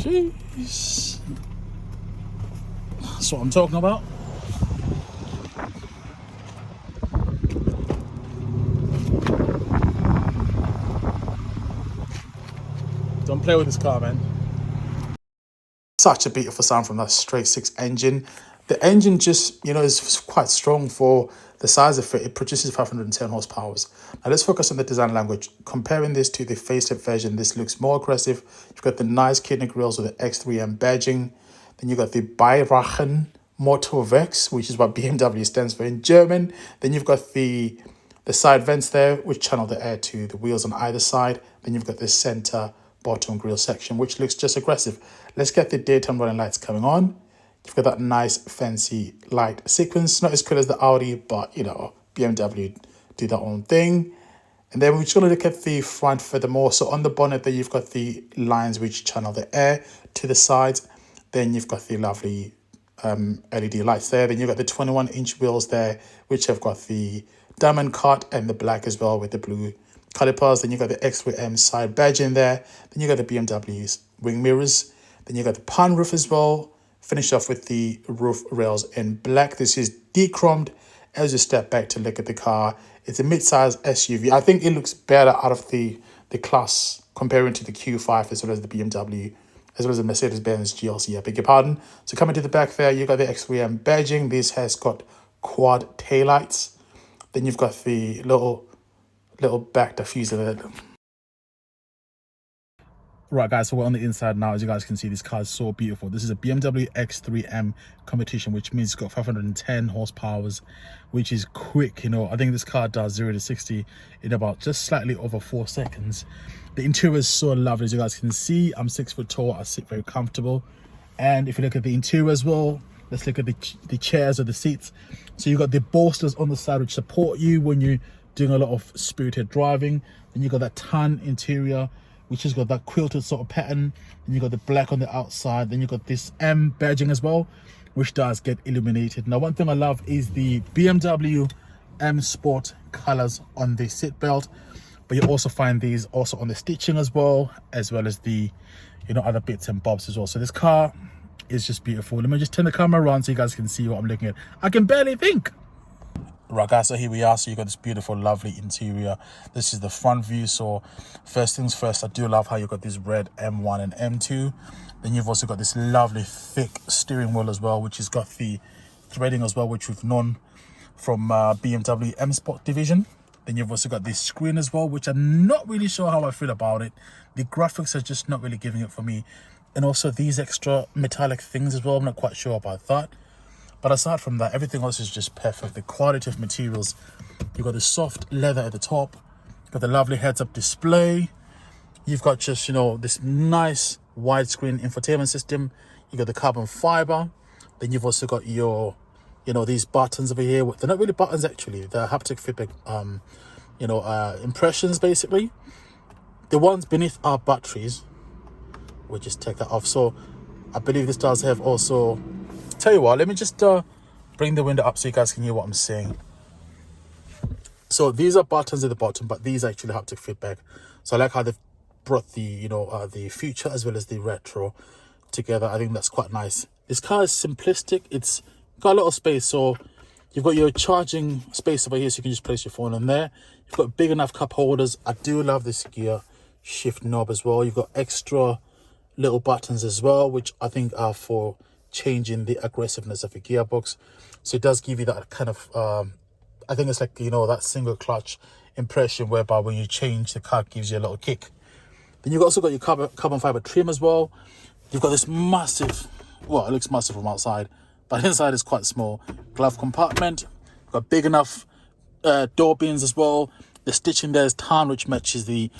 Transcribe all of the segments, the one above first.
Jeez. That's what I'm talking about. Don't play with this car, man. Such a beautiful sound from that straight six engine. The engine just, is quite strong for the size of it. It produces 510 horsepower. Now let's focus on the design language. Comparing this to the facelift version, this looks more aggressive. You've got the nice kidney grills with the X3M badging. Then you've got the Bayrachen Motorwerks, which is what BMW stands for in German. Then you've got the side vents there, which channel the air to the wheels on either side. Then you've got this center bottom grille section, which looks just aggressive. Let's get the daytime running lights coming on. You've got that nice fancy light sequence, not as cool as the Audi, but BMW do their own thing. And then we're just going to look at the front furthermore. So on the bonnet there, you've got the lines which channel the air to the sides. Then you've got the lovely LED lights there. Then you've got the 21-inch wheels there, which have got the diamond cut and the black as well with the blue calipers. Then you've got the X3M side badge in there. Then you've got the BMW's wing mirrors. Then you've got the pan roof as well. Finish off with the roof rails in black. This is de-chromed. As you step back to look at the car, it's a mid-size SUV. I think it looks better out of the class comparing to the Q5 as well as the BMW, as well as the Mercedes-Benz GLC, I beg your pardon. So coming to the back there, you've got the X3M badging. This has got quad taillights. Then you've got the little back diffuser there. Right, guys, so we're on the inside now. As you guys can see, this car is so beautiful. This is a BMW X3M competition, which means it's got 510 horsepower, which is quick. I think this car does 0 to 60 in about just slightly over 4 seconds. The interior is so lovely. As you guys can see, I'm 6 foot tall. I sit very comfortable. And if you look at the interior as well, let's look at the chairs or the seats. So you've got the bolsters on the side which support you when you're doing a lot of spirited driving. Then you've got that tan interior, which has got that quilted sort of pattern. Then you've got the black on the outside. Then you've got this M badging as well, which does get illuminated. Now, one thing I love is the BMW M Sport colors on the seat belt, but you also find these also on the stitching as well as the, other bits and bobs as well. So this car is just beautiful. Let me just turn the camera around so you guys can see what I'm looking at. I can barely think. Right, guys, so here we are. So you got this beautiful, lovely interior. This is the front view. So first things first, I do love how you got this red M1 and M2. Then you've also got this lovely thick steering wheel as well, which has got the threading as well, which we've known from BMW M Sport division. Then you've also got this screen as well, which I'm not really sure how I feel about it. The graphics are just not really giving it for me. And also these extra metallic things as well, I'm not quite sure about that. But aside from that, everything else is just perfect. The quality of materials. You've got the soft leather at the top. You've got the lovely heads-up display. You've got just, this nice widescreen infotainment system. You've got the carbon fiber. Then you've also got your, these buttons over here. They're not really buttons, actually. They're haptic feedback, impressions, basically. The ones beneath are batteries. We'll just take that off. So I believe this does have also... Tell you what, let me just bring the window up so you guys can hear what I'm saying. So these are buttons at the bottom, but these actually haptic feedback. So I like how they've brought the the future as well as the retro together. I think that's quite nice. This car is simplistic. It's got a lot of space. So you've got your charging space over here, so you can just place your phone in there. You've got big enough cup holders. I do love this gear shift knob as well. You've got extra little buttons as well, which I think are for changing the aggressiveness of a gearbox. So it does give you that kind of I think it's like that single clutch impression, whereby when you change, the car gives you a little kick. Then you've also got your carbon fiber trim as well. You've got this massive, well, it looks massive from outside, but inside is quite small glove compartment. You've got big enough door bins as well. The stitching there is tan, which matches the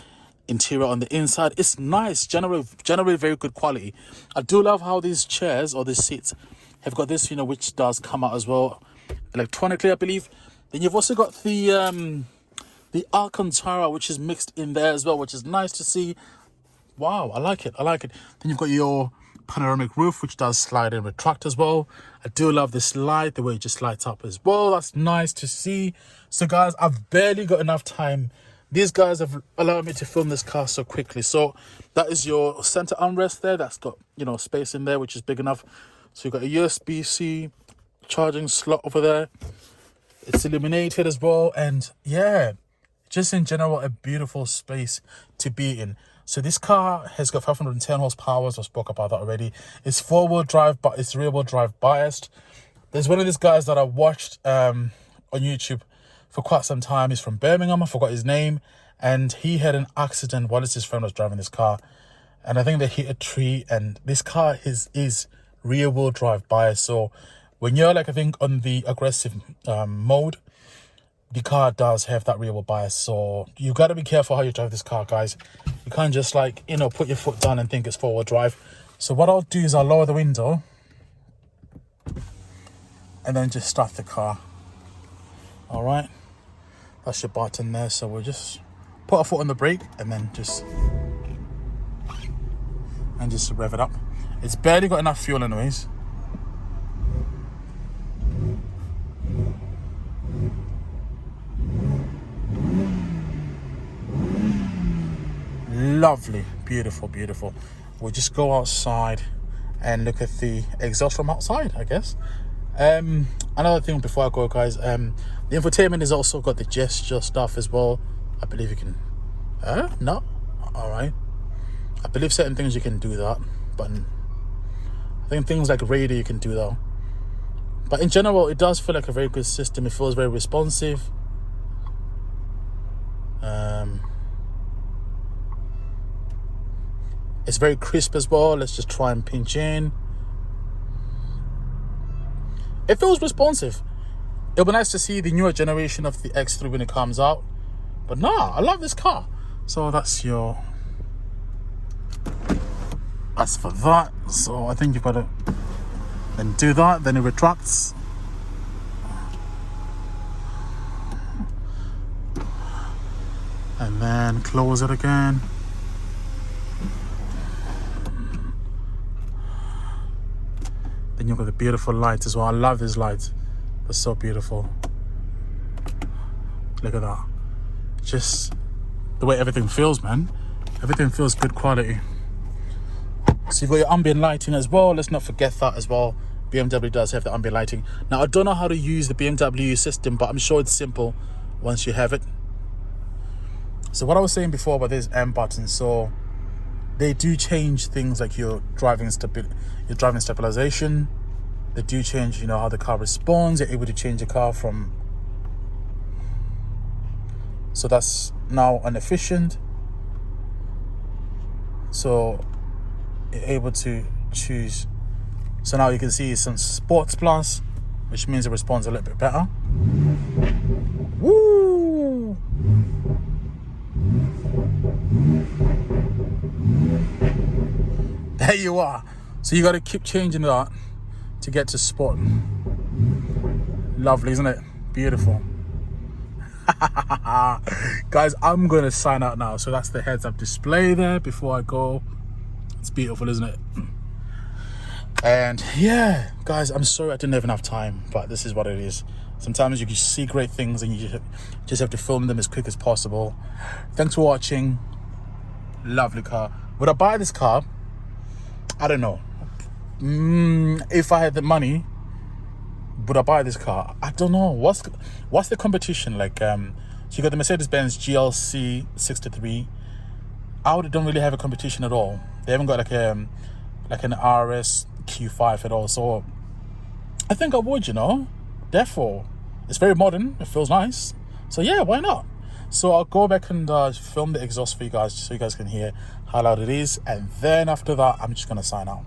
interior on the inside. It's nice, generally very good quality. I do love how these chairs or these seats have got this, which does come out as well electronically, I believe. Then you've also got the Alcantara, which is mixed in there as well, which is nice to see. Wow, I like it. Then you've got your panoramic roof, which does slide and retract as well. I do love this light, the way it just lights up as well. That's nice to see. So guys, I've barely got enough time these guys have allowed me to film this car so quickly. So that is your center armrest there. That's got, you know, space in there, which is big enough. So you've got a USB-C charging slot over there. It's illuminated as well. And yeah, just in general, a beautiful space to be in. So this car has got 510 horsepower. So I spoke about that already. It's four-wheel drive, but it's rear-wheel drive biased. There's one of these guys that I watched on YouTube for quite some time. He's from Birmingham. I forgot his name. And he had an accident while his friend was driving this car. And I think they hit a tree. And this car is rear-wheel drive biased. So when you're like, I think on the aggressive mode, the car does have that rear-wheel bias. So you got to be careful how you drive this car, guys. You can't just like, you know, put your foot down and think it's four-wheel drive. So what I'll do is I'll lower the window and then just start the car. All right. That's your button there. So we'll just put our foot on the brake and then just rev it up. It's barely got enough fuel anyways. Lovely, beautiful, beautiful. We'll just go outside and look at the exhaust from outside, I guess. Another thing before I go, guys, the infotainment has also got the gesture stuff as well. I believe you can no, all right, I believe certain things you can do that, but I think things like radio you can do that. But in general, it does feel like a very good system. It feels very responsive. It's very crisp as well. Let's just try and pinch in. It feels responsive. It'll be nice to see the newer generation of the X3 when it comes out. But nah, I love this car. So that's for that. So I think you've got to then do that. Then it retracts. And then close it again. Then you've got the beautiful lights as well. I love these lights. They're so beautiful. Look at that. Just the way everything feels, man. Everything feels good quality. So you've got your ambient lighting as well. Let's not forget that as well. BMW does have the ambient lighting. Now, I don't know how to use the BMW system, but I'm sure it's simple once you have it. So what I was saying before about this M button, so they do change things like your driving stabilization. They do change, you know, how the car responds. You're able to change the car from, so that's now inefficient. So you're able to choose. So now you can see some Sports Plus, which means it responds a little bit better. Woo! There you are. So you got to keep changing that to get to sport. Lovely, isn't it? Beautiful. Guys, I'm going to sign out now. So that's the heads-up display there before I go. It's beautiful, isn't it? And yeah, guys, I'm sorry I didn't have enough time, but this is what it is. Sometimes you can see great things and you just have to film them as quick as possible. Thanks for watching. Lovely car. Would I buy this car? I don't know. If I had the money, would I buy this car? I don't know. What's the competition like? So you got the Mercedes-Benz GLC 63. Audi don't really have a competition at all. They haven't got like an RS Q5 at all. So I think I would, you know. Therefore, it's very modern. It feels nice. So yeah, why not? So I'll go back and film the exhaust for you guys so you guys can hear how loud it is. And then after that, I'm just going to sign out.